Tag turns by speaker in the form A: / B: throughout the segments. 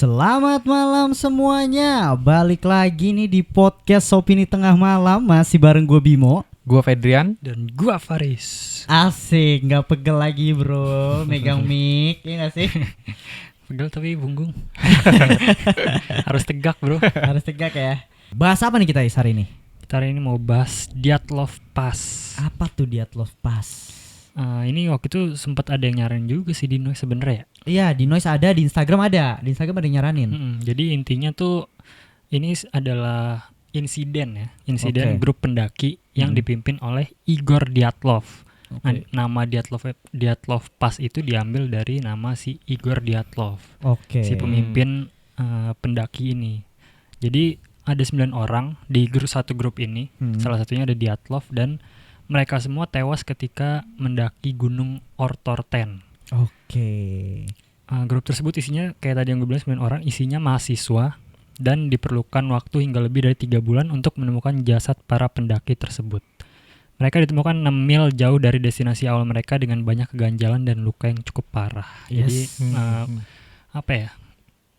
A: Selamat malam semuanya. Balik lagi nih di podcast Opini Tengah Malam. Masih bareng gue Bimo,
B: gue Fedrian,
C: dan gue Faris.
A: Asik, gak pegel lagi bro. Megang mic, ya gak sih?
C: Pegel tapi punggung. Harus tegak bro.
A: Harus tegak ya. Bahas apa nih kita hari ini?
C: Kita hari ini mau bahas Dyatlov Pass.
A: Apa tuh Dyatlov Pass?
C: Ini waktu itu sempat ada yang nyaranin juga sih di Noise sebenarnya ya.
A: Iya, di Noise ada, di Instagram ada. Di Instagram ada yang nyaranin.
C: Jadi intinya tuh ini adalah insiden grup pendaki yang dipimpin oleh Igor Dyatlov.
A: Okay.
C: Nah, nama Dyatlov Pass itu diambil dari nama si Igor Dyatlov. Si pemimpin pendaki ini. Jadi ada 9 orang di satu grup ini. Salah satunya ada Dyatlov dan mereka semua tewas ketika mendaki Gunung Ortorten. Grup tersebut isinya kayak tadi yang gue bilang 9 orang, isinya mahasiswa dan diperlukan waktu hingga lebih dari 3 bulan untuk menemukan jasad para pendaki tersebut. Mereka ditemukan 6 mil jauh dari destinasi awal mereka dengan banyak keganjalan dan luka yang cukup parah. Jadi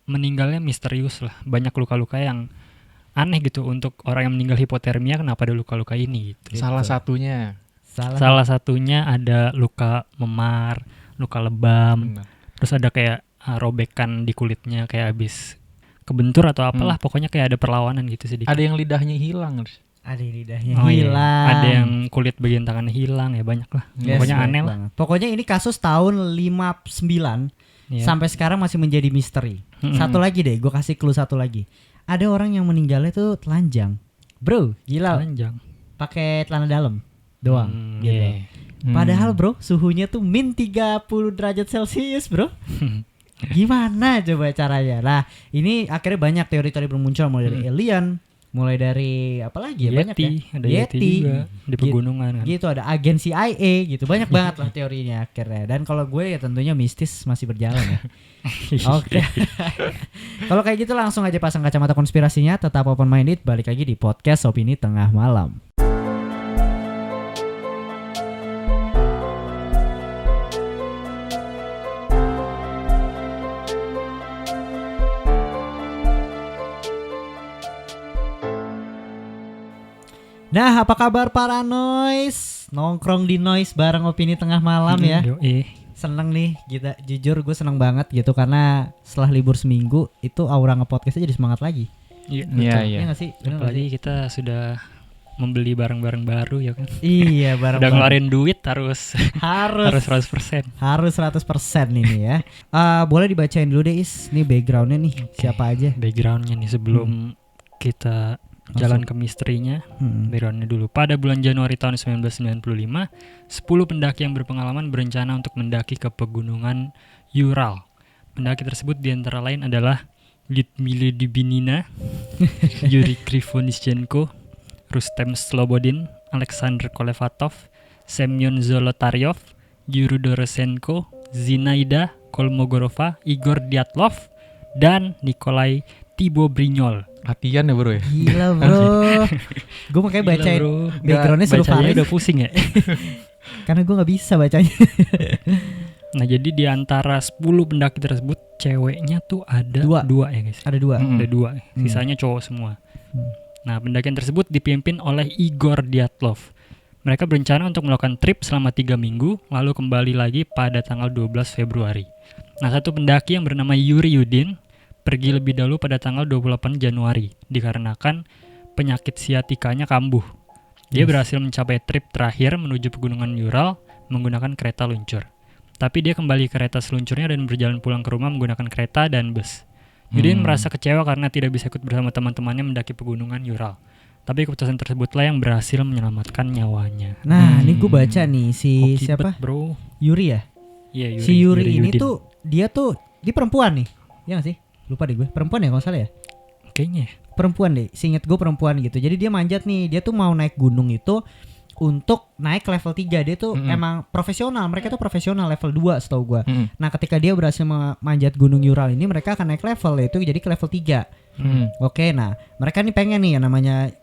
C: meninggalnya misterius lah. Banyak luka-luka yang aneh gitu untuk orang yang meninggal hipotermia, kenapa ada luka-luka ini gitu.
B: Salah satunya ada luka memar, luka lebam. Benar.
C: Terus ada kayak robekan di kulitnya kayak habis kebentur atau apalah, pokoknya kayak ada perlawanan gitu sedikit.
B: Ada yang lidahnya hilang.
A: Ada yang lidahnya hilang.
C: Ada yang kulit bagian tangannya hilang, ya banyak lah. Pokoknya aneh lah.
A: Pokoknya ini kasus tahun 59 sampai sekarang masih menjadi misteri. Satu lagi deh, gue kasih clue satu lagi. Ada orang yang meninggalnya tuh telanjang. Bro, gila.
C: Telanjang.
A: Pakai celana dalam doang gitu. Padahal bro, suhunya tuh min 30 derajat Celcius bro. Gimana coba caranya? Nah, ini akhirnya banyak teori-teori bermuncul, mulai dari alien, mulai dari apa lagi ya, banyak ya.
C: Ada Yeti juga di pegunungan kan.
A: Gitu, ada agen CIA gitu. Banyak banget lah teorinya akhirnya. Dan kalau gue ya tentunya mistis masih berjalan ya. Oke. Kalau kayak gitu langsung aja pasang kacamata konspirasinya, tetap open minded, balik lagi di podcast Opini Tengah Malam. Nah, apa kabar para Noise? Nongkrong di Noise bareng Opini Tengah Malam ya. Seneng nih, kita jujur gue seneng banget gitu karena setelah libur seminggu itu aura nge-podcast jadi semangat lagi.
C: Iya.
A: Iya nggak sih?
C: Apalagi kita sudah membeli barang-barang baru ya kan.
A: Iya, barang.
C: Udah ngeluarin duit harus 100%.
A: Harus 100% ini ya. Boleh dibacain dulu deh Is. Nih backgroundnya nih. Siapa aja?
C: Backgroundnya nih sebelum kita jalan ke misterinya. Backgroundnya dulu. Pada bulan Januari tahun 1995, 10 pendaki yang berpengalaman berencana untuk mendaki ke pegunungan Ural. Pendaki tersebut diantara lain adalah Lyudmila Dubinina, Yuri Krivonischenko, Rustem Slobodin, Alexander Kolevatov, Semyon Zolotaryov, Yuri Dorosenko, Zinaida Kolmogorova, Igor Dyatlov, dan Nikolai Thibeaux-Brignol.
B: Latihan ya bro ya?
A: Gila bro. Gue makanya bacain backgroundnya seru Faris.
C: Udah pusing ya.
A: Karena gue gak bisa bacanya.
C: Nah jadi di antara 10 pendaki tersebut ceweknya tuh ada dua ya guys.
A: Ada 2.
C: Ada 2. Sisanya cowok semua. Nah pendakian tersebut dipimpin oleh Igor Dyatlov. Mereka berencana untuk melakukan trip selama 3 minggu lalu kembali lagi pada tanggal 12 Februari. Nah satu pendaki yang bernama Yuri Yudin pergi lebih dahulu pada tanggal 28 Januari dikarenakan penyakit siatikanya kambuh. Dia berhasil mencapai trip terakhir menuju pegunungan Ural menggunakan kereta luncur. Tapi dia kembali ke kereta seluncurnya dan berjalan pulang ke rumah menggunakan kereta dan bus. Yudin merasa kecewa karena tidak bisa ikut bersama teman-temannya mendaki pegunungan Ural. Tapi keputusan tersebutlah yang berhasil menyelamatkan nyawanya.
A: Nah, ini gue baca nih si siapa?
C: Bro.
A: Yuri ya?
C: Iya, Yuri.
A: Si Yuri ini
C: Yudin.
A: tuh dia perempuan nih. Iya gak sih? Lupa deh gue. Perempuan ya kalau salah ya?
C: Kayaknya
A: perempuan deh. Seinget gue perempuan gitu. Jadi dia manjat nih. Dia tuh mau naik gunung itu untuk naik level 3. Dia tuh emang profesional. Mereka tuh profesional level 2 setahu gue. Nah ketika dia berhasil manjat gunung Ural ini, mereka akan naik level, yaitu jadi ke level 3. Oke, nah mereka nih pengen nih yang namanya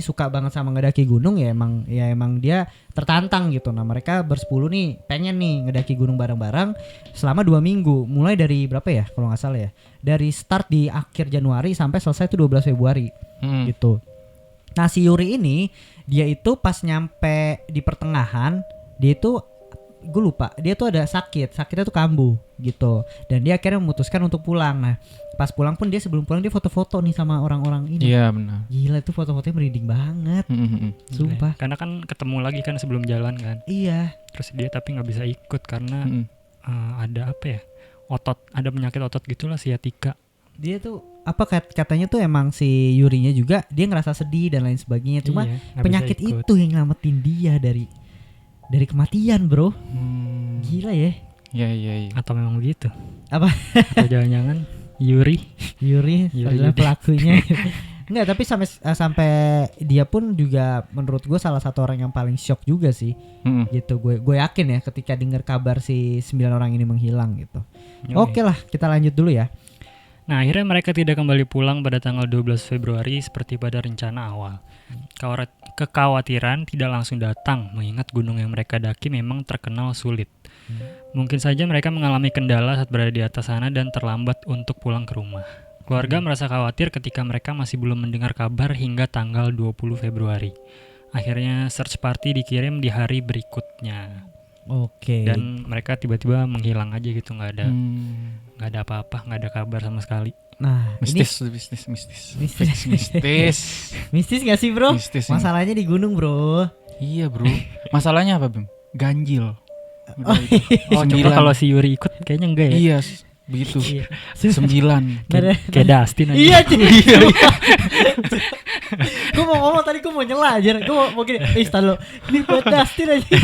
A: suka banget sama ngedaki gunung ya emang dia tertantang gitu. Nah mereka bersepuluh nih pengen nih ngedaki gunung bareng-bareng selama 2 minggu. Mulai dari berapa ya kalau nggak salah ya, dari start di akhir Januari sampai selesai itu 12 Februari gitu. Nah si Yuri ini dia itu pas nyampe di pertengahan dia itu gue lupa, dia tuh ada sakitnya tuh kambuh gitu, dan dia akhirnya memutuskan untuk pulang. Nah pas pulang pun dia sebelum pulang dia foto-foto nih sama orang-orang ini.
D: Iya benar.
A: Gila itu foto-fotonya merinding banget. Sumpah.
C: Karena kan ketemu lagi kan sebelum jalan kan.
A: Iya.
C: Terus dia tapi nggak bisa ikut karena ada apa ya, ada penyakit otot gitulah, siatika.
A: Dia tuh katanya tuh emang si Yurinya juga dia ngerasa sedih dan lain sebagainya. Cuma
C: Iya,
A: penyakit itu yang nyelamatin dia dari kematian, bro. Gila ya.
D: Iya.
C: Atau memang begitu?
A: Apa?
C: Atau jangan-jangan Yuri
A: adalah
C: juga.
A: pelakunya. Enggak, tapi sampai dia pun juga menurut gue salah satu orang yang paling shock juga sih. Gitu. Gue yakin ya ketika dengar kabar si 9 orang ini menghilang gitu. Oke lah, kita lanjut dulu ya.
C: Nah, akhirnya mereka tidak kembali pulang pada tanggal 12 Februari seperti pada rencana awal. Kekhawatiran tidak langsung datang, mengingat gunung yang mereka daki memang terkenal sulit. Mungkin saja mereka mengalami kendala saat berada di atas sana dan terlambat untuk pulang ke rumah. Keluarga merasa khawatir ketika mereka masih belum mendengar kabar hingga tanggal 20 Februari. Akhirnya search party dikirim di hari berikutnya.
A: Oke.
C: Dan mereka tiba-tiba menghilang aja gitu, nggak ada apa-apa, nggak ada kabar sama sekali.
A: Nah,
D: mistis.
A: Mistis gak sih, bro?
D: Mistis
A: Masalahnya di gunung, bro.
D: Iya, bro. Masalahnya apa, Bim? Ganjil.
C: Coba kalau si Yuri ikut kayaknya enggak ya?
D: Iya, begitu. 9.
C: Kayak Dustin aja.
A: Iya. Gue mau ngomong tadi, gue mau nyela aja. Gue mau gini, lo ini buat Dustin aja.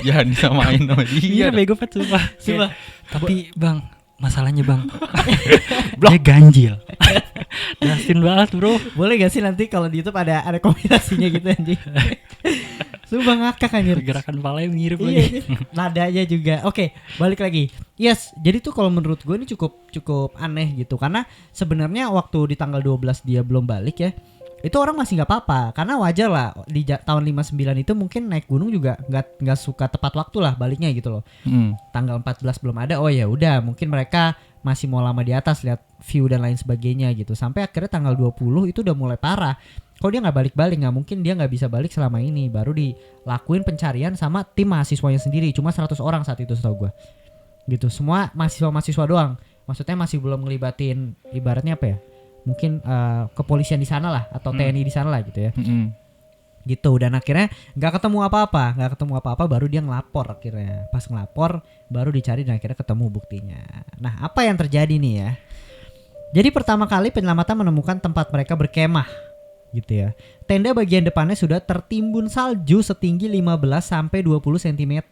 D: Jangan disamain sama dia.
C: Iya, bego banget sumpah. Tapi bang, masalahnya bang, dia ganjil. Dustin banget, bro.
A: Boleh gak sih nanti kalau di YouTube ada kombinasinya gitu anjing. Sumpah ngakak anjir.
C: Gerakan palanya mirip
A: lagi.
C: lagi.
A: Nadanya juga. Oke, balik lagi. Yes, jadi tuh kalau menurut gue ini cukup aneh gitu. Karena sebenarnya waktu di tanggal 12 dia belum balik ya, itu orang masih nggak apa-apa. Karena wajar lah di tahun 59 itu mungkin naik gunung juga nggak suka tepat waktu lah baliknya gitu loh. Tanggal 14 belum ada. Oh ya udah, mungkin mereka masih mau lama di atas lihat view dan lain sebagainya gitu. Sampai akhirnya tanggal 20 itu udah mulai parah. Kalau dia nggak balik-balik, nggak mungkin dia nggak bisa balik selama ini. Baru dilakuin pencarian sama tim mahasiswanya sendiri. Cuma 100 orang saat itu setahu gue. Gitu, semua mahasiswa doang. Maksudnya masih belum ngelibatin ibaratnya apa ya? Mungkin kepolisian di sana lah atau TNI di sana lah gitu ya. Gitu, dan akhirnya nggak ketemu apa-apa baru dia ngelapor akhirnya. Pas ngelapor baru dicari dan akhirnya ketemu buktinya. Nah, apa yang terjadi nih ya? Jadi pertama kali penyelamatan menemukan tempat mereka berkemah gitu ya. Tenda bagian depannya sudah tertimbun salju setinggi 15 sampai 20 cm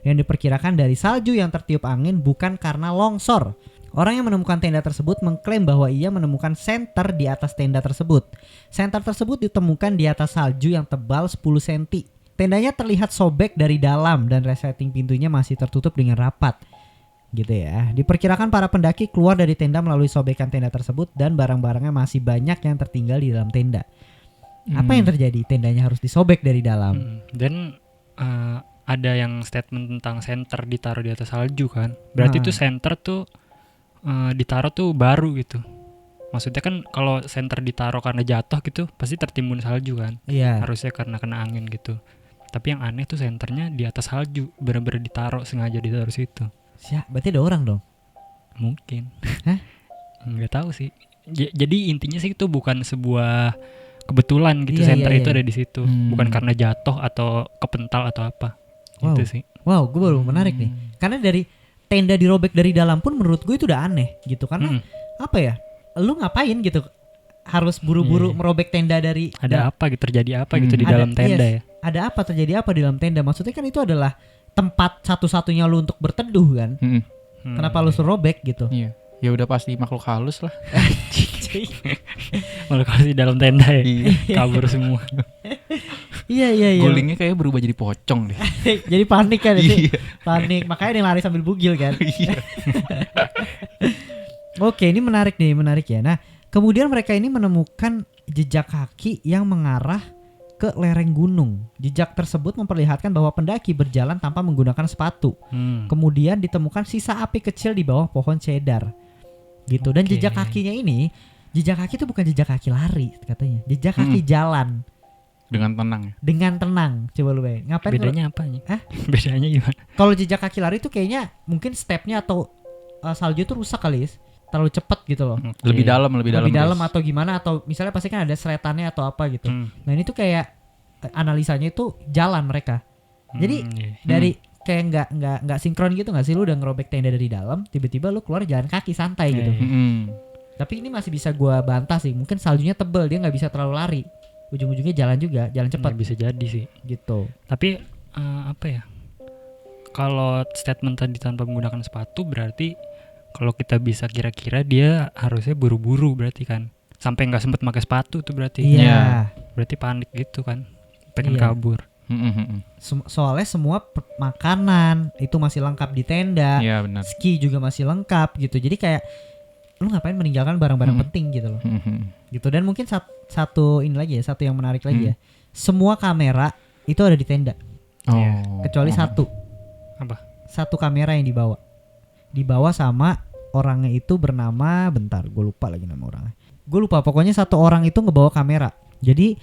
A: yang diperkirakan dari salju yang tertiup angin, bukan karena longsor. Orang yang menemukan tenda tersebut mengklaim bahwa ia menemukan senter di atas tenda tersebut. Senter tersebut ditemukan di atas salju yang tebal 10 cm. Tendanya terlihat sobek dari dalam dan resleting pintunya masih tertutup dengan rapat. Gitu ya. Diperkirakan para pendaki keluar dari tenda melalui sobekan tenda tersebut dan barang-barangnya masih banyak yang tertinggal di dalam tenda. Apa yang terjadi? Tendanya harus disobek dari dalam.
C: Dan ada yang statement tentang senter ditaruh di atas salju kan. Berarti tuh senter tuh ditaruh tuh baru gitu. Maksudnya kan kalau senter ditaruh karena jatuh gitu pasti tertimbun salju kan.
A: Iya.
C: Harusnya karena kena angin gitu. Tapi yang aneh tuh senternya di atas salju, bener-bener ditaruh, sengaja ditaruh situ.
A: Berarti ada orang dong?
C: Mungkin.
A: Hah?
C: Nggak tahu sih. Jadi intinya sih itu bukan sebuah kebetulan gitu, senter itu ada di situ. Bukan karena jatuh atau kepental atau apa.
A: Wow.
C: Gitu sih.
A: Wow, gue baru menarik nih. Karena dari tenda dirobek dari dalam pun menurut gue itu udah aneh gitu. Karena apa ya? Lu ngapain gitu? Harus buru-buru merobek tenda dari...
C: Ada apa gitu, terjadi apa gitu di dalam tenda ya?
A: Ada apa, terjadi apa di dalam tenda? Maksudnya kan itu adalah tempat satu-satunya lu untuk berteduh kan. Kenapa lu suruh robek gitu?
D: Iya. Ya udah pasti makhluk halus lah.
C: Makhluk halus di dalam tenda ya. Kabur semua.
A: Iya.
D: Gulingnya kayak berubah jadi pocong deh.
A: Jadi panik kan itu. Panik. Makanya dia lari sambil bugil kan. Oke, ini menarik ya. Nah, kemudian mereka ini menemukan jejak kaki yang mengarah ke lereng gunung. Jejak tersebut memperlihatkan bahwa pendaki berjalan tanpa menggunakan sepatu. Kemudian ditemukan sisa api kecil di bawah pohon cedar. Gitu. Dan
C: Oke.
A: jejak kakinya ini, jejak kaki itu bukan jejak kaki lari katanya. Jejak kaki jalan
D: Dengan tenang ya.
A: dengan tenang. Coba lu bayangin. Ngapain kalau-
C: Bedanya apa nih?
A: Hah?
C: Bedanya gimana?
A: kalau jejak kaki lari itu kayaknya mungkin stepnya atau salju itu rusak kali ya. Terlalu cepet gitu loh.
D: Lebih dalam,
A: Lebih dalam
D: guys.
A: atau gimana, atau misalnya pasti kan ada seretannya atau apa gitu. Nah ini tuh kayak analisanya itu jalan mereka. Jadi dari kayak nggak sinkron gitu nggak sih, lu udah ngerobek tenda dari dalam, tiba-tiba lu keluar jalan kaki santai gitu. Tapi ini masih bisa gua bantah sih, mungkin saljunya tebel, dia nggak bisa terlalu lari. Ujung-ujungnya jalan juga, jalan cepat
C: Bisa jadi sih.
A: gitu.
C: Tapi apa ya? Kalau statement tadi tanpa menggunakan sepatu berarti kalau kita bisa kira-kira dia harusnya buru-buru berarti kan. Sampai nggak sempet pakai sepatu tuh berarti.
A: Iya.
C: Berarti panik gitu kan. Pengen
A: Iya.
C: kabur.
A: Soalnya semua makanan itu masih lengkap di tenda.
D: Iya benar.
A: Ski juga masih lengkap gitu. Jadi kayak lu ngapain meninggalkan barang-barang penting gitu loh. Gitu. Dan mungkin satu ini lagi ya, satu yang menarik lagi ya. Semua kamera itu ada di tenda
D: Oh.
A: kecuali satu.
C: Apa?
A: Satu kamera yang dibawa sama orangnya itu bernama, bentar gue lupa lagi nama orangnya. Gue lupa, pokoknya satu orang itu ngebawa kamera. Jadi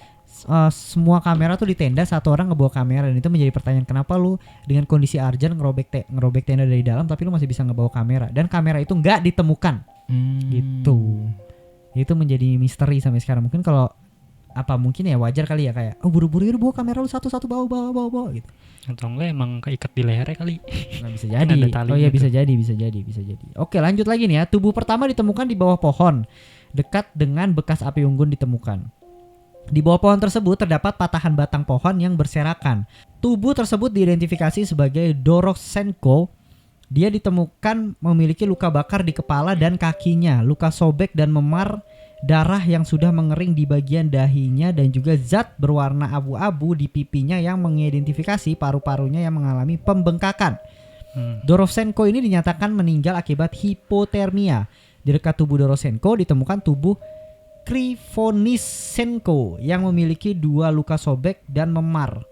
A: semua kamera tuh di tenda, satu orang ngebawa kamera. Dan itu menjadi pertanyaan, kenapa lu dengan kondisi urgent ngerobek tenda dari dalam tapi lu masih bisa ngebawa kamera. Dan kamera itu nggak ditemukan. Gitu. Itu menjadi misteri sampai sekarang. Mungkin kalau mungkin ya wajar kali ya, kayak buru-buru bawa kamera lu satu-satu bawa gitu.
C: Atau enggak emang keikat di lehernya kali.
A: Nggak bisa jadi.
C: Ada tali
A: Oh iya
C: gitu.
A: bisa jadi. Oke, lanjut lagi nih ya. Tubuh pertama ditemukan di bawah pohon, dekat dengan bekas api unggun ditemukan. Di bawah pohon tersebut terdapat patahan batang pohon yang berserakan. Tubuh tersebut diidentifikasi sebagai Doroshenko. Dia ditemukan memiliki luka bakar di kepala dan kakinya, luka sobek dan memar, darah yang sudah mengering di bagian dahinya, dan juga zat berwarna abu-abu di pipinya yang mengidentifikasi paru-parunya yang mengalami pembengkakan. Doroshenko ini dinyatakan meninggal akibat hipotermia. Di dekat tubuh Doroshenko ditemukan tubuh Krivonisenko yang memiliki 2 luka sobek dan memar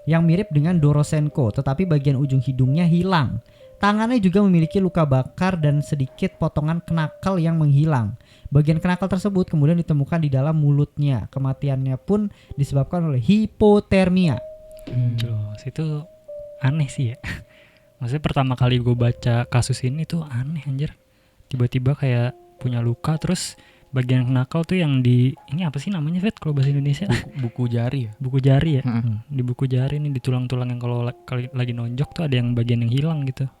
A: yang mirip dengan Doroshenko, tetapi bagian ujung hidungnya hilang. Tangannya juga memiliki luka bakar dan sedikit potongan knakal yang menghilang. Bagian knakal tersebut kemudian ditemukan di dalam mulutnya. Kematiannya pun disebabkan oleh hipotermia.
C: Jelas itu aneh sih ya. Maksudnya pertama kali gue baca kasus ini tuh aneh anjir. Tiba-tiba kayak punya luka, terus bagian knakal tuh yang di ini apa sih namanya Fet kalau bahasa Indonesia?
D: Buku jari ya.
C: Buku jari ya.
D: Heeh.
C: Di buku jari nih, di tulang-tulang yang kalau lagi nonjok tuh ada yang bagian yang hilang gitu.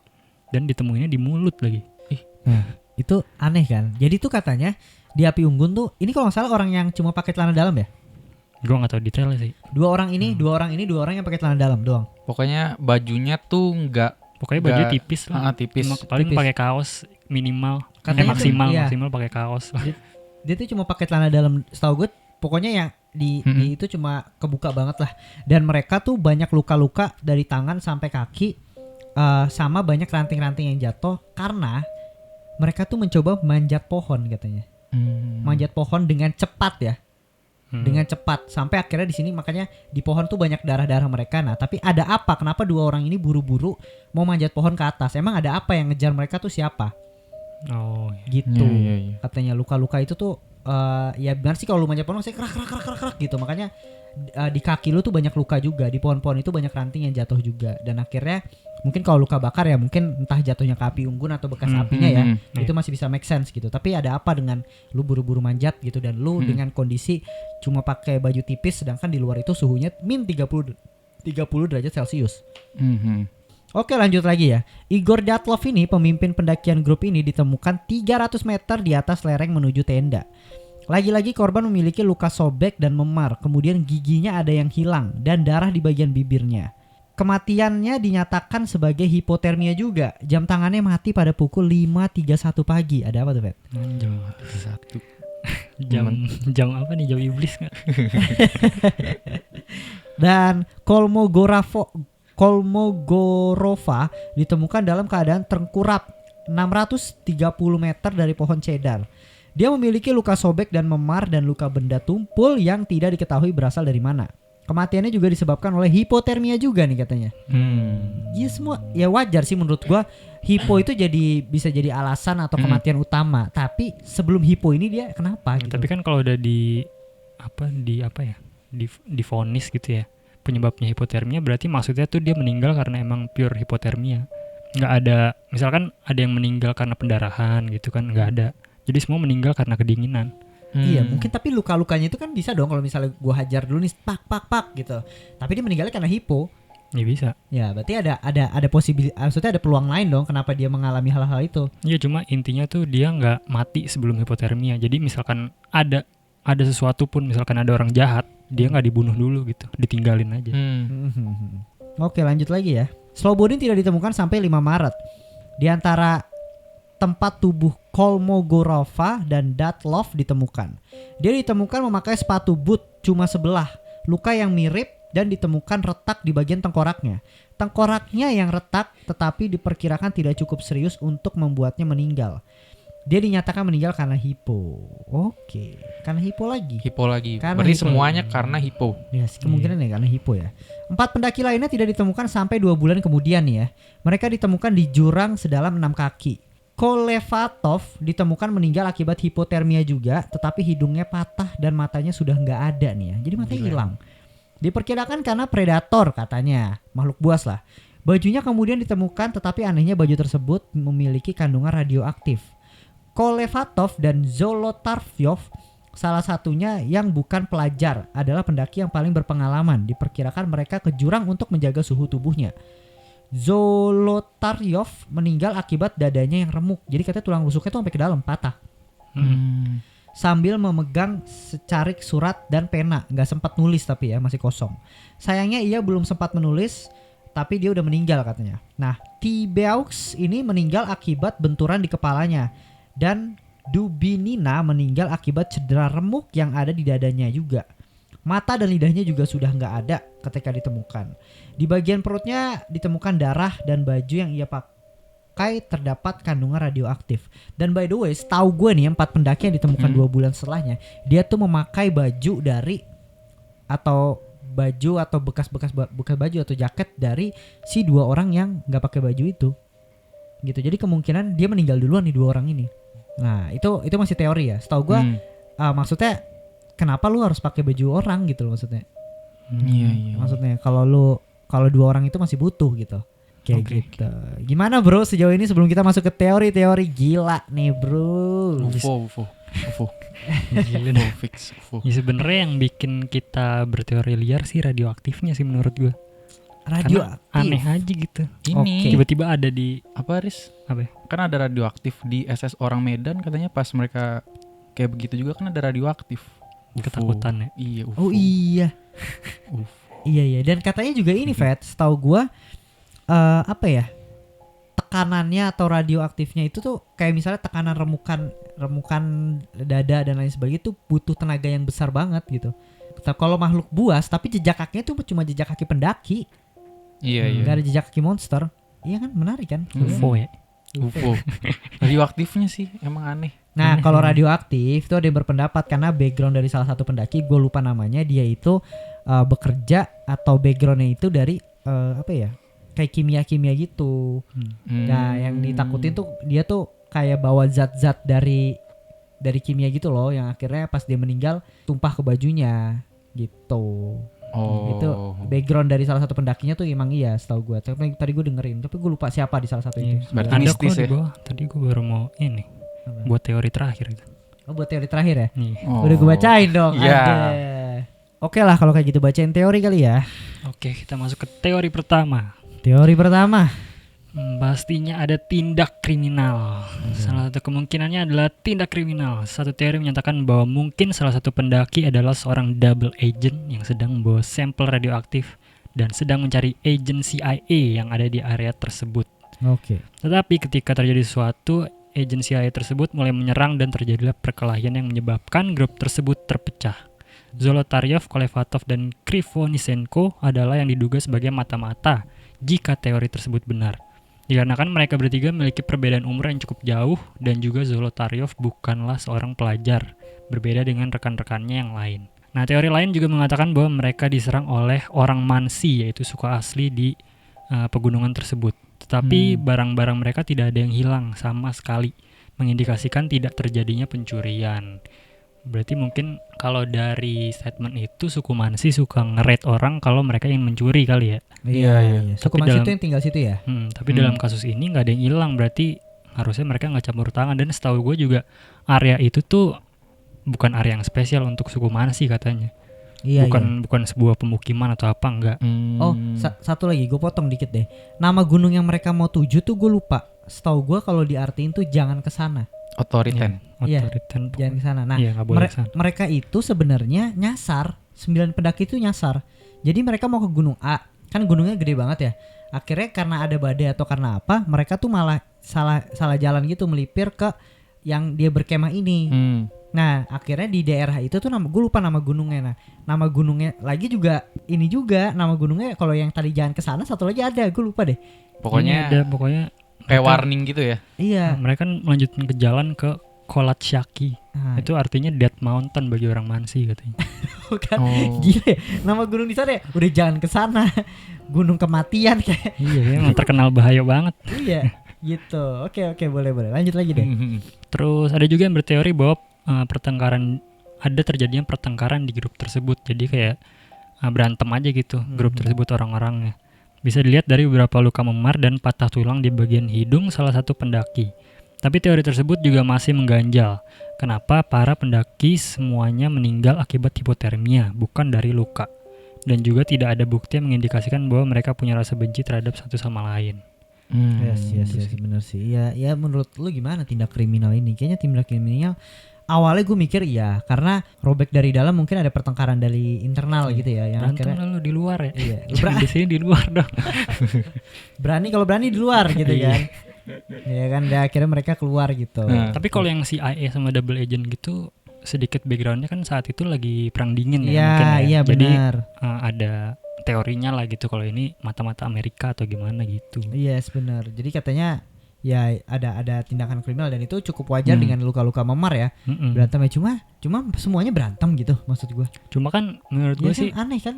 C: Dan ditemuinnya di mulut lagi.
A: Nah, itu aneh kan. Jadi tuh katanya di api unggun tuh, ini kalau nggak salah orang yang cuma pakai celana dalam ya.
C: Gue nggak tahu detailnya sih.
A: Dua orang yang pakai celana dalam doang.
D: Pokoknya bajunya tuh enggak
C: Pokoknya baju tipis lah.
D: tipis.
C: Paling
A: Tipis.
C: pakai kaos minimal.
A: Katanya tuh,
C: maksimal
A: iya.
C: pakai kaos.
A: Dia tuh cuma pakai celana dalam, setahu gue. Pokoknya yang di itu cuma kebuka banget lah. Dan mereka tuh banyak luka-luka dari tangan sampai kaki, sama banyak ranting-ranting yang jatuh karena mereka tuh mencoba manjat pohon katanya. Manjat pohon dengan cepat ya. Dengan cepat sampai akhirnya di sini, makanya di pohon tuh banyak darah-darah mereka. Nah, tapi ada apa? Kenapa dua orang ini buru-buru mau manjat pohon ke atas? Emang ada apa yang ngejar mereka tuh siapa?
C: Oh,
A: Gitu.
D: Iya.
A: Katanya luka-luka itu tuh ya benar sih, kalau lu manjat pohon saya kerak gitu. Makanya di kaki lu tuh banyak luka juga. Di pohon-pohon itu banyak ranting yang jatuh juga. Dan akhirnya mungkin kalau luka bakar ya mungkin entah jatuhnya ke api unggun atau bekas apinya ya. Itu masih bisa make sense gitu. Tapi ada apa dengan lu buru-buru manjat gitu, dan lu dengan kondisi cuma pakai baju tipis sedangkan di luar itu suhunya min 30 derajat Celcius. Oke, lanjut lagi ya. Igor Dyatlov ini, pemimpin pendakian grup ini, ditemukan 300 meter di atas lereng menuju tenda. Lagi-lagi korban memiliki luka sobek dan memar, kemudian giginya ada yang hilang dan darah di bagian bibirnya. Kematiannya dinyatakan sebagai hipotermia juga. Jam tangannya mati pada pukul 5.31 pagi. Ada apa tuh, Fet?
D: Satu.
C: jam apa nih, jam iblis nggak?
A: Dan Kolmogorova ditemukan dalam keadaan tengkurap 630 meter dari pohon cedar. Dia memiliki luka sobek dan memar dan luka benda tumpul yang tidak diketahui berasal dari mana. Kematiannya juga disebabkan oleh hipotermia juga nih katanya. Ya semua ya wajar sih menurut gua. Hipo itu bisa jadi alasan atau kematian utama. Tapi sebelum hipo ini dia kenapa gitu?
C: Tapi kan kalau udah divonis gitu ya penyebabnya hipotermia, berarti maksudnya tuh dia meninggal karena emang pure hipotermia. Nggak ada, misalkan ada yang meninggal karena pendarahan gitu kan, nggak ada. Jadi semua meninggal karena kedinginan.
A: Iya mungkin, tapi luka-lukanya itu kan bisa dong kalau misalnya gua hajar dulu nih pak gitu. Tapi dia meninggalnya karena hipo.
C: Ya bisa.
A: Ya berarti ada posibilitas, maksudnya ada peluang lain dong kenapa dia mengalami hal-hal itu.
C: Iya, cuma intinya tuh dia nggak mati sebelum hipotermia. Jadi misalkan ada sesuatu pun, misalkan ada orang jahat, dia nggak dibunuh dulu gitu, ditinggalin aja.
A: Oke, lanjut lagi ya. Slobodin tidak ditemukan sampai 5 Maret. Di antara tempat tubuh Kolmogorova dan Dyatlov ditemukan. Dia ditemukan memakai sepatu boot cuma sebelah, luka yang mirip, dan ditemukan retak di bagian tengkoraknya. Tengkoraknya yang retak tetapi diperkirakan tidak cukup serius untuk membuatnya meninggal. Dia dinyatakan meninggal karena hipo. Oke, karena hipo lagi.
D: Hipo lagi.
A: Karena
D: Berarti
A: hipo.
D: semuanya karena hipo.
A: Ya, kemungkinan ya karena hipo ya. 4 pendaki lainnya tidak ditemukan sampai 2 bulan kemudian ya. Mereka ditemukan di jurang sedalam 6 kaki. Kolevatov ditemukan meninggal akibat hipotermia juga, tetapi hidungnya patah dan matanya sudah nggak ada nih ya. Jadi matanya hilang. Diperkirakan karena predator katanya, makhluk buas lah. Bajunya kemudian ditemukan, tetapi anehnya baju tersebut memiliki kandungan radioaktif. Kolevatov dan Zolotaryov, salah satunya yang bukan pelajar, adalah pendaki yang paling berpengalaman. Diperkirakan mereka ke jurang untuk menjaga suhu tubuhnya. Zolotaryov meninggal akibat dadanya yang remuk. Jadi katanya tulang rusuknya tuh sampai ke dalam, patah. Sambil memegang secarik surat dan pena. Gak sempat nulis tapi ya, masih kosong. Sayangnya ia belum sempat menulis, tapi dia udah meninggal katanya. Nah, Tibeux ini meninggal akibat benturan di kepalanya. Dan Dubinina meninggal akibat cedera remuk yang ada di dadanya juga. Mata dan lidahnya juga sudah gak ada ketika ditemukan. Di bagian perutnya ditemukan darah dan baju yang ia pakai terdapat kandungan radioaktif. Dan by the way, setahu gue nih 4 pendaki yang ditemukan 2 bulan setelahnya, dia tuh memakai baju dari atau bekas baju atau jaket dari si 2 orang yang nggak pakai baju itu. Gitu. Jadi kemungkinan dia meninggal duluan nih 2 orang ini. Nah, itu masih teori ya. Setahu gue maksudnya kenapa lu harus pakai baju orang gitu loh maksudnya.
D: Iya.
A: Maksudnya kalau 2 orang itu masih butuh gitu. Kayak gitu. Gimana bro sejauh ini sebelum kita masuk ke teori-teori gila nih bro?
D: UFO.
C: Gila nih. Ya sebenarnya yang bikin kita berteori liar sih radioaktifnya sih menurut gue.
A: Radioaktif.
C: Aneh aja gitu.
D: Ini
C: Tiba-tiba ada di
D: apa Riz?
C: apa ya?
D: Kan ada radioaktif di SS orang Medan katanya, pas mereka kayak begitu juga kan ada radioaktif.
C: Ketakutan ya.
D: Iya, UFO.
A: Oh iya.
D: UFO.
A: Iya dan katanya juga ini Fat, setahu gua apa ya? Tekanannya atau radioaktifnya itu tuh kayak misalnya tekanan remukan dada dan lain sebagainya itu butuh tenaga yang besar banget gitu. Kalau makhluk buas tapi jejak kakinya tuh cuma jejak kaki pendaki.
D: Iya.
A: Gak ada jejak kaki monster. Iya kan, menarik kan?
C: UFO ya.
D: UFO. Radioaktifnya sih emang aneh.
A: Nah kalau radioaktif itu ada yang berpendapat karena background dari salah satu pendaki, gue lupa namanya, dia itu bekerja atau backgroundnya itu dari apa ya, kayak kimia gitu. Nah yang ditakutin tuh dia tuh kayak bawa zat-zat dari kimia gitu loh, yang akhirnya pas dia meninggal tumpah ke bajunya gitu. Itu background dari salah satu pendakinya tuh emang iya setahu gue. Tadi gue dengerin tapi gue lupa siapa di salah satu itu.
D: Berarti
C: Ada
D: mistis
C: kok di
D: ya?
C: bawah. Tadi gue baru mau ini buat teori terakhir gitu.
A: Oh buat teori terakhir ya?
C: Nih.
A: Udah gue bacain dong.
D: Iya.
A: Ada. Oke lah kalau kayak gitu bacain teori kali ya.
C: Oke, kita masuk ke teori pertama.
A: Teori pertama.
C: Pastinya ada tindak kriminal. Salah satu kemungkinannya adalah tindak kriminal. Satu teori menyatakan bahwa mungkin salah satu pendaki adalah seorang double agent yang sedang membawa sampel radioaktif dan sedang mencari agen CIA yang ada di area tersebut.
A: Oke.
C: Tetapi ketika terjadi sesuatu, agen CIA tersebut mulai menyerang dan terjadilah perkelahian yang menyebabkan grup tersebut terpecah. Zolotaryov, Kolevatov, dan Krivonisenko adalah yang diduga sebagai mata-mata jika teori tersebut benar. Dikarenakan mereka bertiga memiliki perbedaan umur yang cukup jauh dan juga Zolotaryov bukanlah seorang pelajar, berbeda dengan rekan-rekannya yang lain. Nah, teori lain juga mengatakan bahwa mereka diserang oleh orang Mansi, yaitu suku asli di pegunungan tersebut. Tetapi barang-barang mereka tidak ada yang hilang sama sekali, mengindikasikan tidak terjadinya pencurian. Berarti mungkin kalau dari statement itu suku Mansi suka nge-raid orang kalau mereka yang mencuri kali ya.
A: Iya. Suku
C: Tapi
A: Mansi
C: dalam-
A: itu yang tinggal situ ya.
C: Tapi dalam kasus ini nggak ada yang hilang, berarti harusnya mereka nggak campur tangan. Dan setahu gue juga area itu tuh bukan area yang spesial untuk suku Mansi katanya.
A: Iya.
C: bukan sebuah pemukiman atau apa, enggak.
A: Oh, satu lagi gue potong dikit deh. Nama gunung yang mereka mau tuju tuh gue lupa. Setahu gue kalau diartiin tuh jangan ke sana.
D: Otoriten.
A: Iya,
C: Otoriten.
A: Jangan ke sana. Nah,
C: Iya, nggak boleh kesana.
A: mereka itu sebenarnya nyasar. 9 pendaki itu nyasar. Jadi mereka mau ke gunung A. Kan gunungnya gede banget ya. Akhirnya karena ada badai atau karena apa, mereka tuh malah salah jalan gitu, melipir ke yang dia berkemah ini. Nah, akhirnya di daerah itu tuh gue lupa nama gunungnya. Nah, nama gunungnya lagi juga ini juga nama gunungnya kalau yang tadi jangan ke sana satu lagi ada, gue lupa deh.
C: Ini
D: Pokoknya
C: ada, pokoknya
D: kayak warning gitu ya.
A: Iya.
C: mereka melanjutkan ke jalan ke Kolatsyaki.
A: Nah,
C: Itu artinya Dead Mountain bagi orang Mansi katanya.
A: bukan.
D: Oh.
A: Gila ya, nama gunung di sana ya. Udah jangan ke sana. Gunung kematian kayak.
C: Iya, emang terkenal bahaya banget.
A: Iya, gitu. Oke, boleh. Lanjut lagi deh.
C: Terus ada juga yang berteori bahwa terjadinya pertengkaran di grup tersebut. Jadi kayak berantem aja gitu grup tersebut orang-orangnya. Bisa dilihat dari beberapa luka memar dan patah tulang di bagian hidung salah satu pendaki. Tapi teori tersebut juga masih mengganjal. Kenapa para pendaki semuanya meninggal akibat hipotermia, bukan dari luka. Dan juga tidak ada bukti yang mengindikasikan bahwa mereka punya rasa benci terhadap satu sama lain.
A: Yes, bener sih. Ya menurut lu gimana tindak kriminal ini? Kayaknya tindak kriminal awalnya gue mikir iya, karena robek dari dalam mungkin ada pertengkaran dari internal gitu ya, yang
C: Berantem
A: akhirnya
C: lalu di luar ya.
A: Iya.
C: Jangan di sini di luar dong.
A: berani di luar gitu kan. Ya kan, dan akhirnya mereka keluar gitu.
C: Tapi kalau yang CIA sama double agent gitu, sedikit backgroundnya kan saat itu lagi perang dingin ya
A: Iya,
C: mungkin ya.
A: iya
C: Jadi
A: benar.
C: ada teorinya lah gitu kalau ini mata-mata Amerika atau gimana gitu.
A: Yes, benar. Jadi katanya ya ada tindakan kriminal dan itu cukup wajar dengan luka-luka memar ya. Berantemnya cuma semuanya berantem gitu maksud gue.
C: Cuma kan menurut
A: Ya
C: gue
A: kan,
C: sih
A: aneh kan?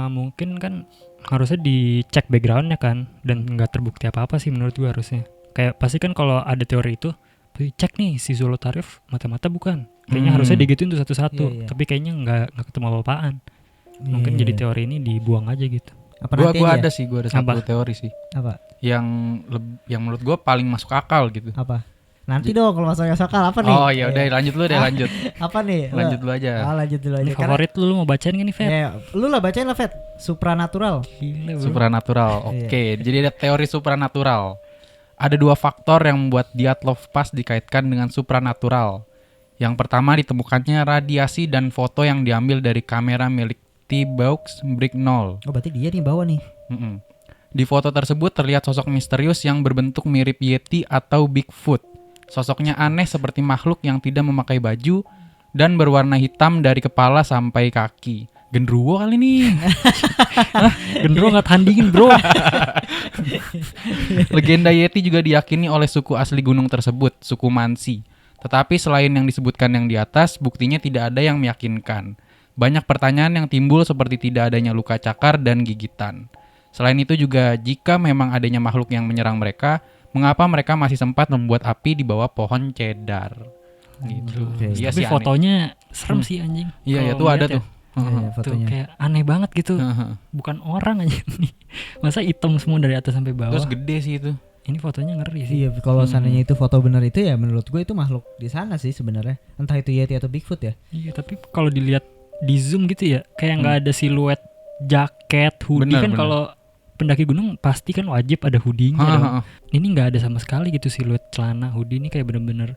C: mungkin kan harusnya dicek backgroundnya kan, dan nggak terbukti apa-apa sih menurut gue harusnya. Kayak pasti kan kalau ada teori itu cek nih si Zolotaryov mata-mata bukan. Kayaknya harusnya digituin tuh satu-satu.
A: Iya.
C: Tapi kayaknya nggak ketemu apa-apaan. Mungkin
A: Iya.
C: jadi teori ini dibuang aja gitu.
A: Apa
D: Gua
A: nanti
D: gua
A: aja?
D: ada satu
C: Apa?
D: teori sih
A: Apa?
D: yang menurut gua paling masuk akal gitu.
A: Apa? Nanti dong kalau masuk akal apa nih?
D: Oh ya udah lanjut lu deh lanjut.
A: Apa nih?
D: Lanjut lu aja.
A: Lanjut dulu aja.
C: Ini favorit lu mau bacain gak nih, Fet?
A: Ya, lu lah bacain lah, Fet. Supranatural.
C: Gila, bro.
D: Supranatural. Oke, jadi ada teori supranatural. Ada 2 faktor yang membuat Dyatlov Pass dikaitkan dengan supranatural. Yang pertama ditemukannya radiasi dan foto yang diambil dari kamera milik T-Box Bricknell.
A: Oh, berarti dia nih bawa nih.
D: Di foto tersebut terlihat sosok misterius yang berbentuk mirip Yeti atau Bigfoot. Sosoknya aneh seperti makhluk yang tidak memakai baju dan berwarna hitam dari kepala sampai kaki. Genderuwo kali nih.
C: Gendro nggak tandingin, bro.
D: Legenda Yeti juga diyakini oleh suku asli gunung tersebut, suku Mansi. Tetapi selain yang disebutkan yang di atas, buktinya tidak ada yang meyakinkan. Banyak pertanyaan yang timbul seperti tidak adanya luka cakar dan gigitan. Selain itu juga, jika memang adanya makhluk yang menyerang mereka, mengapa mereka masih sempat membuat api di bawah pohon cedar? Gitu.
A: Oke.
D: Iya
C: Tapi
D: sih, aneh.
C: fotonya serem sih anjing.
D: Iya, ya
C: Kalau
D: tuh ada
C: lihat ya.
D: tuh.
A: Iya,
C: Tuh
A: fotonya.
C: kayak aneh banget gitu. Bukan orang aja nih. Masa hitam semua dari atas sampai bawah.
D: Terus gede sih itu.
C: Ini fotonya ngeri sih.
A: Iya, kalau seandainya itu foto benar itu ya menurut gue itu makhluk di sana sih sebenarnya. Entah itu Yeti atau Bigfoot ya.
C: Iya, tapi kalau dilihat di zoom gitu ya, kayak nggak ada siluet jaket, hoodie. Kan
D: Bener.
C: kalau pendaki gunung pasti kan wajib ada hoodie-nya dong. Ini nggak ada sama sekali gitu siluet celana, hoodie. Ini kayak bener-bener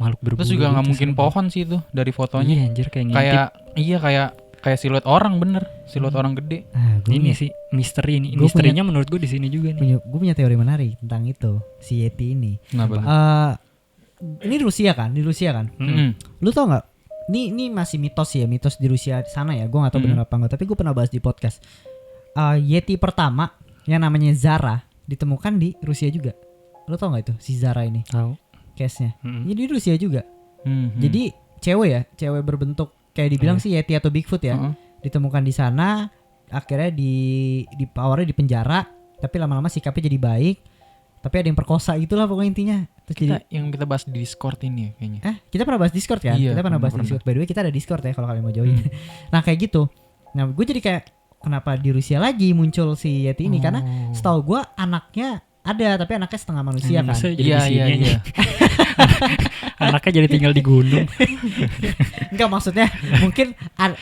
C: makhluk berbulu.
D: Terus juga nggak
C: gitu,
D: mungkin
C: serem.
D: pohon sih itu dari fotonya.
C: Iya anjir kayak ngintip.
D: Kayak siluet orang bener, siluet orang gede.
C: Ini sih misteri ini.
A: Gua
C: Misterinya menurut gue di sini juga nih.
A: gue punya teori menarik tentang itu si Yeti ini.
D: Kenapa?
A: Ini Rusia kan, di Rusia kan. Lu tau nggak? Ini masih mitos ya, mitos di Rusia sana ya. Gue nggak tahu benar apa enggak, tapi gue pernah bahas di podcast. Yeti pertama yang namanya Zara, ditemukan di Rusia juga. Lo tau nggak itu si Zara ini
C: Tahu.
A: case-nya?
C: Mm.
A: Ini di Rusia juga.
D: Hmm.
A: Jadi cewek berbentuk kayak dibilang sih Yeti atau Bigfoot ya.
D: Heeh.
A: Ditemukan di sana, akhirnya di powernya di penjara, tapi lama-lama sikapnya jadi baik. Tapi ada yang perkosa itulah pokoknya intinya. Terus jadi
D: yang kita bahas di Discord ini ya kayaknya.
A: kita pernah bahas Discord kan?
D: Iya,
A: Kita pernah bahas
D: pernah.
A: Discord. By the way, kita ada Discord ya kalau kalian mau join. Nah, kayak gitu. Nah, gue jadi kayak kenapa di Rusia lagi muncul si Yeti ini karena setahu gue anaknya ada, tapi anaknya setengah manusia kan.
C: Masa jadi
D: Iya
C: di sini
D: iya
C: aja?
D: iya.
C: Anaknya jadi tinggal di gunung.
A: Enggak, maksudnya mungkin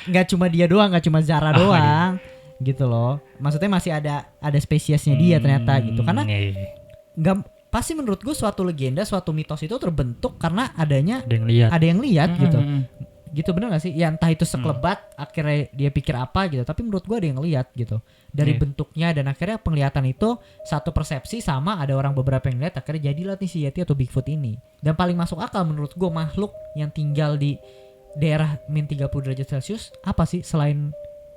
A: nggak cuma dia doang, nggak cuma Zara doang. Gitu loh. Maksudnya masih ada spesiesnya dia ternyata gitu. Karena
C: Iya.
A: nggak pasti menurut gue suatu legenda, suatu mitos itu terbentuk karena adanya
C: Ada yang lihat.
A: ada yang lihat gitu.
D: Mm-mm.
A: Gitu bener gak sih? Ya entah itu sekelebat akhirnya dia pikir apa gitu, tapi menurut gue ada yang lihat gitu dari
C: Iya.
A: bentuknya, dan akhirnya penglihatan itu satu persepsi sama ada orang beberapa yang lihat, akhirnya jadilah nih si Yeti atau Bigfoot ini. Dan paling masuk akal menurut gue makhluk yang tinggal di daerah min 30 derajat Celcius apa sih selain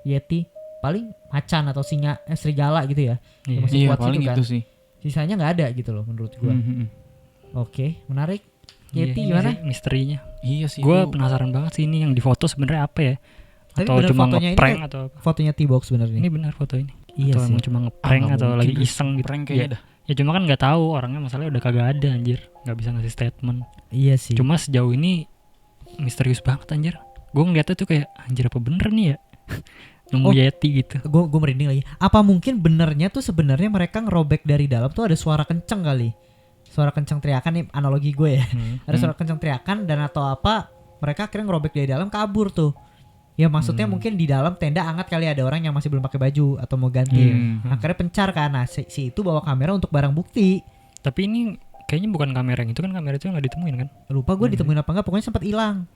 A: Yeti? Paling macan atau singa, serigala gitu ya.
C: Iya.
A: Masih
D: Iya
A: kuat
D: paling
A: situ kan.
D: itu sih.
A: Sisanya nggak ada gitu loh menurut gue.
D: Mhm.
A: Oke, menarik.
C: Iya,
A: Yeti
C: ini
A: gimana?
C: sih misterinya.
D: Iya sih.
C: Gue
D: itu.
C: penasaran banget sih ini yang difoto sebenarnya apa ya?
A: Tapi
C: Atau
A: bener
C: cuma
A: fotonya ini
C: ngeprank
A: kan-
C: atau apa?
A: Fotonya T-Box sebenarnya.
C: Ini benar foto ini.
A: Iya
C: Atau
A: sih.
C: emang cuma ngeprank
D: nggak
C: atau
D: mungkin
C: lagi
D: dah.
C: iseng gitu.
D: Prank
C: Ya,
D: kayaknya dah.
C: ya cuma kan nggak tahu orangnya, masalahnya udah kagak ada anjir. Nggak bisa ngasih statement.
A: Iya sih.
C: Cuma sejauh ini misterius banget anjir. Gue ngeliatnya tuh kayak anjir apa bener nih ya? Nemu
A: Oh.
C: Yeti gitu.
A: Gue merinding lagi. Apa mungkin benernya tuh sebenarnya mereka ngerobek dari dalam tuh ada suara kenceng kali. Suara kenceng teriakan nih analogi gue ya. Ada suara kenceng teriakan dan atau apa mereka akhirnya ngerobek dari dalam kabur tuh. Ya maksudnya mungkin di dalam tenda hangat kali ada orang yang masih belum pakai baju atau mau ganti. Akhirnya pencar kan. Nah, si itu bawa kamera untuk barang bukti.
C: Tapi ini kayaknya bukan kamera yang itu kan, kamera itu nggak ditemuin kan?
A: Lupa gue ditemuin apa enggak, pokoknya sempat hilang.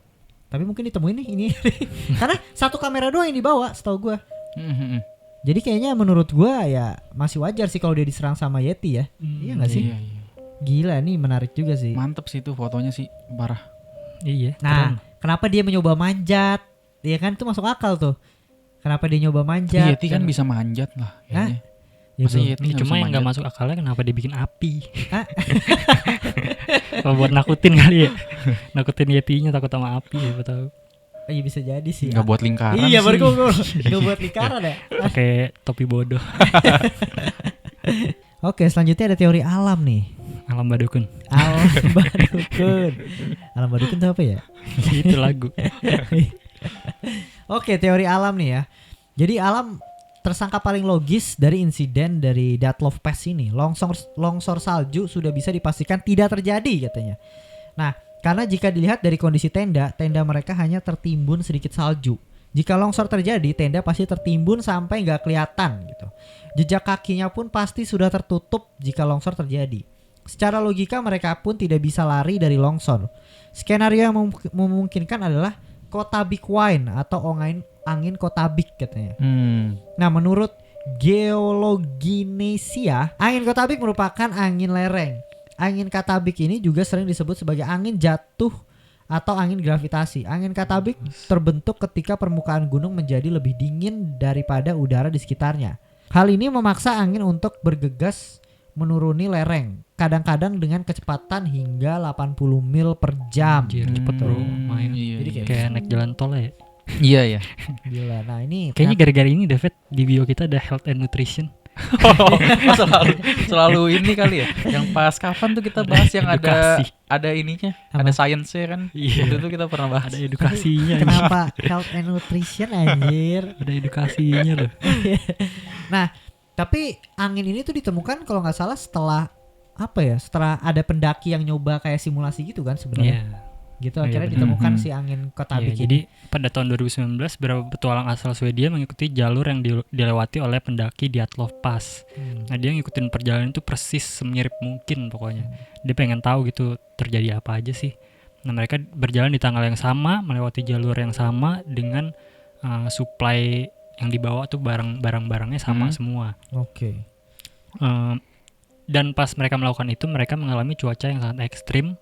A: Tapi mungkin ditemuin nih ini. Karena satu kamera doang yang dibawa setahu gue.
D: Mhm.
A: Jadi kayaknya menurut gue ya masih wajar sih kalau dia diserang sama Yeti ya. Iya nggak sih?
D: Iya iya.
A: Gila nih, menarik juga sih.
D: Mantep sih itu fotonya sih parah.
C: Iya.
A: Nah, kenapa dia mencoba manjat? Ya kan itu masuk akal tuh. Kenapa dia nyoba
D: Tapi
A: manjat?
D: Yeti kan bisa manjat lah kayaknya.
A: Ya,
D: Masa
A: bro.
D: Yeti
C: Ini
D: nggak
C: cuma
D: bisa
C: yang nggak
D: manjat?
C: masuk akalnya kenapa dia bikin api?
A: Hah?
C: Apa buat nakutin kali ya? Nakutin Yetinya takut sama api, siapa tahu.
A: Iya bisa jadi sih.
D: Nggak buat lingkaran
A: Iya
D: sih.
A: baru gue nggak buat lingkaran ya.
C: Pakai topi bodoh.
A: Oke, selanjutnya ada teori alam nih.
C: Alam Badukun.
A: Alam Badukun. Alam Badukun itu apa ya?
C: Itu lagu.
A: Oke, teori alam nih ya. Jadi alam tersangka paling logis dari insiden dari Dyatlov Pass ini. Longsor salju sudah bisa dipastikan tidak terjadi katanya. Nah, karena jika dilihat dari kondisi tenda mereka hanya tertimbun sedikit salju. Jika longsor terjadi, tenda pasti tertimbun sampai nggak kelihatan gitu. Jejak kakinya pun pasti sudah tertutup jika longsor terjadi. Secara logika mereka pun tidak bisa lari dari longsor. Skenario yang memungkinkan adalah Kotabik Wine atau angin Kotabik katanya. Nah, menurut Geologinesia, angin Kotabik merupakan angin lereng. Angin Kotabik ini juga sering disebut sebagai angin jatuh atau angin gravitasi. Angin Kotabik terbentuk ketika permukaan gunung menjadi lebih dingin daripada udara di sekitarnya. Hal ini memaksa angin untuk bergegas menuruni lereng, kadang-kadang dengan kecepatan hingga 80 mil per jam.
C: Anjir, cepet bro, main.
D: Iya,
A: Jadi
D: iya.
C: Kayak naik jalan tol ya.
D: Iya ya.
A: Gila. Nah, ini
C: Kayaknya gara-gara ini David di bio kita ada health and nutrition.
D: selalu ini kali ya. Yang pas kapan tuh kita bahas yang
C: edukasi.
D: ada ininya,
A: Apa?
D: ada sainsnya kan.
C: Iya.
D: Waktu itu kita pernah bahas.
C: Ada edukasinya.
A: kenapa health and nutrition anjir?
C: Ada edukasinya loh.
A: Nah, tapi angin ini tuh ditemukan kalau nggak salah setelah apa ya? Setelah ada pendaki yang nyoba kayak simulasi gitu kan sebenarnya.
C: Iya.
A: Gitu
C: Iya,
A: akhirnya
C: benar.
A: ditemukan
D: Mhm.
A: si angin
C: Iya,
A: Kotabik
C: jadi
A: ini.
C: pada tahun 2019 beberapa petualang asal Swedia mengikuti jalur yang dilewati oleh pendaki Dyatlov Pass. Nah, dia ngikutin perjalanan itu persis semirip mungkin pokoknya. Dia pengen tahu gitu terjadi apa aja sih. Nah, mereka berjalan di tanggal yang sama, melewati jalur yang sama dengan supply yang dibawa tuh barang-barangnya sama semua.
A: Oke.
C: Dan pas mereka melakukan itu, mereka mengalami cuaca yang sangat ekstrim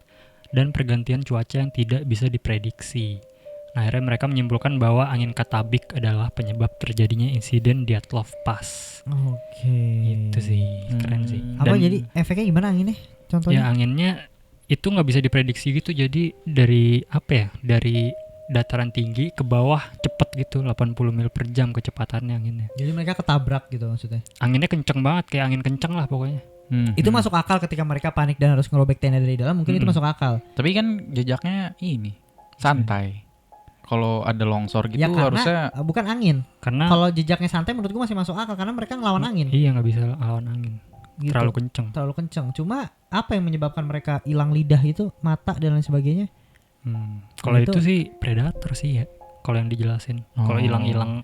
C: dan pergantian cuaca yang tidak bisa diprediksi. Nah, akhirnya mereka menyimpulkan bahwa angin katabik adalah penyebab terjadinya insiden Dyatlov Pass.
A: Oke.
C: Itu sih, keren sih.
A: Apa
C: Dan
A: jadi efeknya gimana anginnya? Contohnya?
C: ya anginnya itu nggak bisa diprediksi gitu. Jadi dari apa ya? Dari dataran tinggi ke bawah cepet gitu, 80 mil per jam kecepatannya anginnya.
A: Jadi mereka ketabrak gitu maksudnya.
C: Anginnya kenceng banget, kayak angin kenceng lah pokoknya.
A: Itu masuk akal ketika mereka panik dan harus ngerobek tenda dari dalam, mungkin itu masuk akal.
D: Tapi kan jejaknya ini santai. Kalau ada longsor gitu
A: Ya karena
D: harusnya
A: bukan angin.
C: Karena
A: Kalau jejaknya santai menurut gua masih masuk akal karena mereka ngelawan angin.
C: iya nggak bisa lawan angin,
A: Gitu.
C: terlalu kenceng.
A: Terlalu kenceng. Cuma apa yang menyebabkan mereka hilang lidah itu, mata dan lain sebagainya?
C: Kalau
A: Itu-
C: itu sih predator sih ya. Kalau yang dijelasin. Kalau
D: Oh.
C: hilang-hilang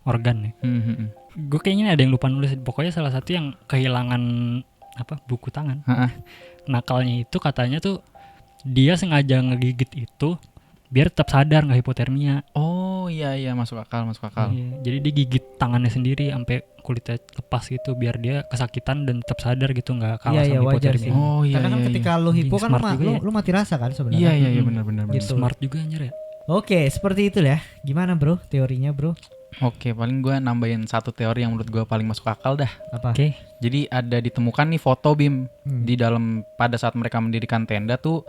C: organ ya. Gue kayaknya ada yang lupa nulis. Pokoknya salah satu yang kehilangan buku tangan.
D: Heeh.
C: Nakalnya itu katanya tuh dia sengaja ngegigit itu biar tetap sadar nggak hipotermia.
D: Oh iya masuk akal.
C: Iya, jadi dia gigit tangannya sendiri sampai kulitnya lepas gitu biar dia kesakitan dan tetap sadar gitu nggak kalah
A: Iya,
C: sama
A: wajar
C: hipotermia.
A: sih.
D: Oh iya.
A: Karena kan ketika lu hipo kan
C: Smart juga ya.
A: lu mati rasa kan sebenarnya.
D: Iya benar.
A: Gitu.
C: Smart juga anjir ya.
A: Oke, seperti itu ya. Gimana bro teorinya bro?
D: Oke, paling gue nambahin satu teori yang menurut gue paling masuk akal dah.
A: Apa?
C: Oke.
D: Jadi ada ditemukan nih foto Bim
A: Hmm.
D: di dalam pada saat mereka mendirikan tenda tuh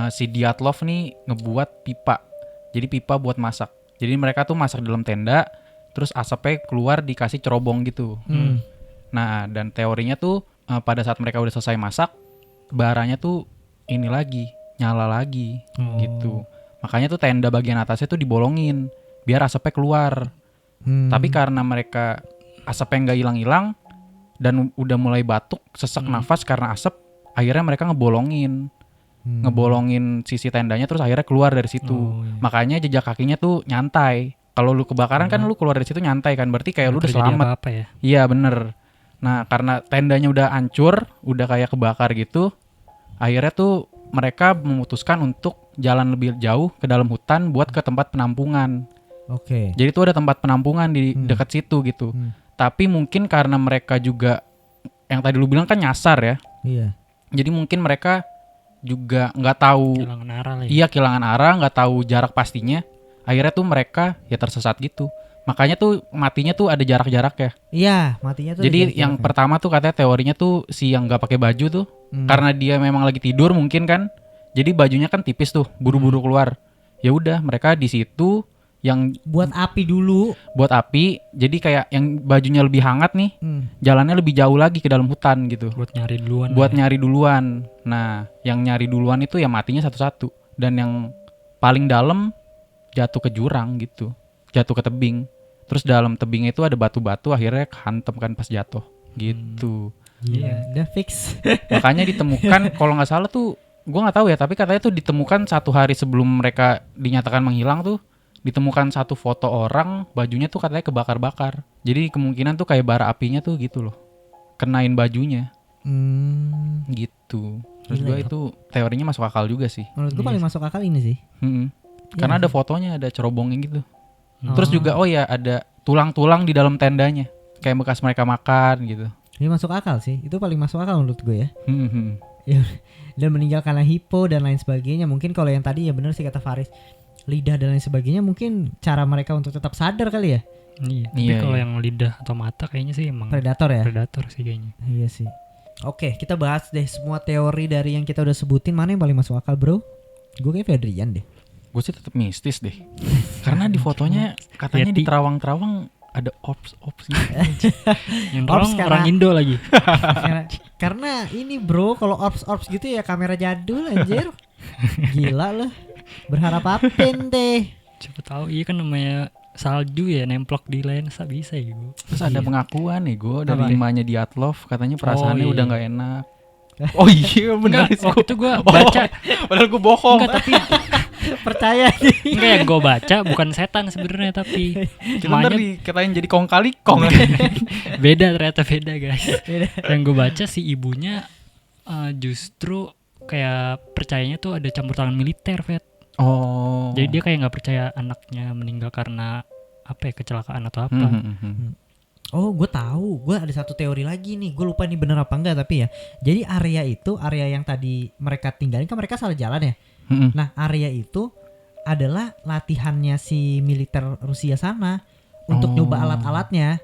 D: si Dyatlov nih ngebuat pipa. Jadi pipa buat masak. Jadi mereka tuh masak di dalam tenda, terus asapnya keluar dikasih cerobong gitu. Nah, dan teorinya tuh pada saat mereka udah selesai masak, baranya tuh ini lagi, nyala lagi gitu. Makanya tuh tenda bagian atasnya tuh dibolongin biar asapnya keluar. Tapi karena mereka asapnya nggak hilang-hilang dan udah mulai batuk, sesak nafas karena asap, akhirnya mereka ngebolongin sisi tendanya terus akhirnya keluar dari situ.
C: Oh, iya.
D: Makanya jejak kakinya tuh nyantai. Kalau lu kebakaran kan lu keluar dari situ nyantai kan, berarti kayak lu udah
C: Terjadi
D: selamat.
C: apa-apa ya.
D: Iya bener. Nah karena tendanya udah hancur, udah kayak kebakar gitu, akhirnya tuh mereka memutuskan untuk jalan lebih jauh ke dalam hutan buat ke tempat penampungan.
A: Oke.
D: Jadi tuh ada tempat penampungan di dekat situ gitu. Tapi mungkin karena mereka juga yang tadi lu bilang kan nyasar ya.
A: Iya.
D: Jadi mungkin mereka juga nggak tahu,
C: Kehilangan arah lah ya.
D: iya kehilangan arah, nggak tahu jarak pastinya. Akhirnya tuh mereka ya tersesat gitu. Makanya tuh matinya tuh ada jarak-jarak ya.
A: Iya, matinya tuh.
D: Jadi
A: ada
D: yang
A: jarak-jaraknya.
D: pertama tuh katanya teorinya tuh si yang nggak pakai baju tuh karena dia memang lagi tidur mungkin kan. Jadi bajunya kan tipis tuh, buru-buru keluar. Ya udah mereka di situ yang
A: buat api dulu.
D: buat api. Jadi kayak yang bajunya lebih hangat nih, jalannya lebih jauh lagi ke dalam hutan gitu.
C: Buat nyari duluan.
D: Buat
C: lah ya.
D: nyari duluan. Nah, yang nyari duluan itu ya matinya satu-satu. Dan yang paling dalam jatuh ke jurang gitu. Jatuh ke tebing. Terus dalam tebingnya itu ada batu-batu akhirnya kehantem kan pas jatuh. Gitu.
A: Iya, udah fix.
D: Makanya ditemukan kalau nggak salah tuh gue nggak tahu ya, tapi katanya tuh ditemukan 1 hari sebelum mereka dinyatakan menghilang tuh ditemukan satu foto orang bajunya tuh katanya kebakar-bakar. Jadi kemungkinan tuh kayak bara apinya tuh gitu loh. Kenain bajunya. Gitu. Terus
A: Gila
D: gue
A: ya.
D: itu teorinya masuk akal juga sih.
A: Menurut gue paling masuk akal ini sih.
D: Karena
A: Iya.
D: ada fotonya, ada cerobongnya gitu. Terus juga oh ya ada tulang-tulang di dalam tendanya. Kayak bekas mereka makan gitu.
A: Ini masuk akal sih. Itu paling masuk akal menurut gue ya.
D: Hmm.
A: Ya, dan meninggal karena hipo dan lain sebagainya. Mungkin kalau yang tadi ya benar sih kata Faris, lidah dan lain sebagainya mungkin cara mereka untuk tetap sadar kali ya.
C: Iya. Tapi
D: Iya,
C: kalau
D: iya.
C: yang lidah atau mata kayaknya sih emang
A: Predator ya.
C: predator sih kayaknya.
A: Iya sih. Oke, kita bahas deh semua teori dari yang kita udah sebutin. Mana yang paling masuk akal bro? Gue kayak Fedrian deh.
D: Gue sih tetap mistis deh. Karena di fotonya katanya di
C: Yeti.
D: terawang-terawang ada ops gitu.
C: Yang
A: Ops,
C: orang Indo lagi.
A: Karena ini bro, kalau orbs gitu ya kamera jadul anjir. Gila loh. Berharap apa deh?
C: Coba tahu iya kan namanya salju ya nemplok di lensa bisa ya gue.
D: Terus ada pengakuan nih gue dari
A: Apa?
D: imanya Dyatlov, katanya perasaannya
C: iya.
D: udah nggak enak. Oh iya benar.
C: Enggak, waktu itu gue baca.
D: Padahal gue bohong.
C: Enggak, tapi
A: Percaya nih.
C: enggak yang gue baca bukan setan sebenarnya tapi
D: Kita ntar
C: emaknya
D: dikatain jadi kong kali kong.
C: beda ternyata beda guys.
A: Beda.
C: Yang gue baca si ibunya justru kayak percayanya tuh ada campur tangan militer, Vet.
D: Oh.
C: Jadi dia kayak nggak percaya anaknya meninggal karena apa ya kecelakaan atau apa.
A: Oh, gue tahu. Gue ada satu teori lagi nih. Gue lupa nih bener apa enggak tapi ya. Jadi area itu, area yang tadi mereka tinggalin kan mereka salah jalan ya. Nah, area itu adalah latihannya si militer Rusia sana untuk nyoba alat-alatnya.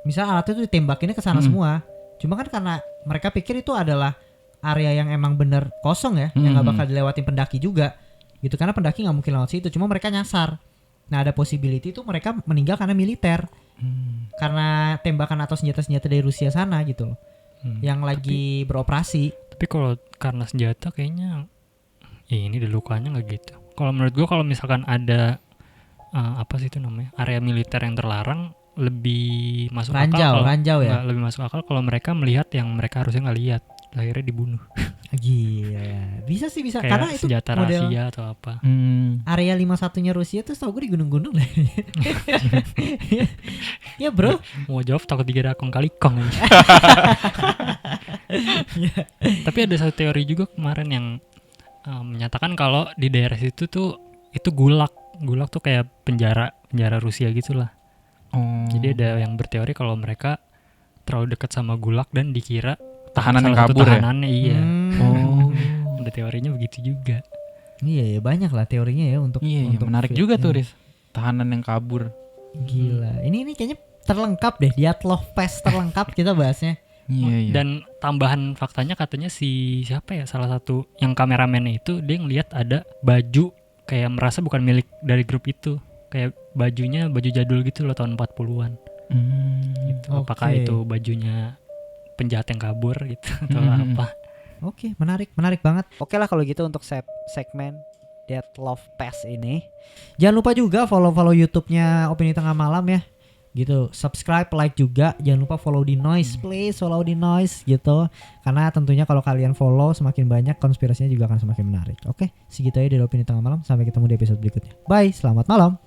A: Misal alatnya tuh ditembakinnya ke sana semua. Cuma kan karena mereka pikir itu adalah area yang emang bener kosong ya, yang nggak bakal dilewatin pendaki juga. Gitu, karena pendaki nggak mungkin lewat situ. Cuma mereka nyasar. Nah, ada possibility itu mereka meninggal karena militer. Karena tembakan atau senjata-senjata dari Rusia sana gitu loh. Yang lagi beroperasi.
C: Tapi kalau karena senjata kayaknya ini deh lukanya nggak gitu. Kalau menurut gua kalau misalkan ada apa sih itu namanya, area militer yang terlarang, lebih masuk akal.
A: Ranjau ya.
C: Nggak, lebih masuk akal kalau mereka melihat yang mereka harusnya nggak lihat, akhirnya dibunuh.
A: Gila. Bisa sih bisa.
C: Kayak
A: Karena itu
C: senjata
A: model
C: rahasia atau apa.
A: area 51-nya Rusia tuh setahu gue di gunung-gunung lah. Ya bro.
C: Mau jawab takut dikira kong kali kong. Tapi ada satu teori juga kemarin yang menyatakan kalau di daerah situ tuh itu gulag tuh kayak penjara Rusia gitulah. Jadi ada yang berteori kalau mereka terlalu dekat sama gulag dan dikira
D: Tahanan yang
C: salah satu
D: kabur ya?
C: tahanannya, iya. Ada teorinya begitu juga.
A: Iya ya, banyak lah teorinya ya untuk untuk
D: menarik juga tuh, Riz. Tahanan yang kabur.
A: Gila. Ini kayaknya terlengkap deh. Dyatlov Pass terlengkap kita bahasnya.
D: Iya.
C: Dan tambahan faktanya katanya siapa ya, salah satu yang kameramennya itu dia ngelihat ada baju kayak merasa bukan milik dari grup itu. Kayak bajunya baju jadul gitu loh, tahun 40-an. Gitu. Apakah
A: Oke.
C: itu bajunya penjahat yang kabur gitu atau apa?
A: Oke, menarik banget. Oke lah kalau gitu untuk segmen Dyatlov Pass ini. Jangan lupa juga follow YouTube-nya Opini Tengah Malam ya. Gitu, subscribe, like juga. Jangan lupa follow di Noise, please follow di Noise gitu. Karena tentunya kalau kalian follow semakin banyak, konspirasinya juga akan semakin menarik. Oke, segitu aja dari Opini Tengah Malam. Sampai ketemu di episode berikutnya. Bye, selamat malam.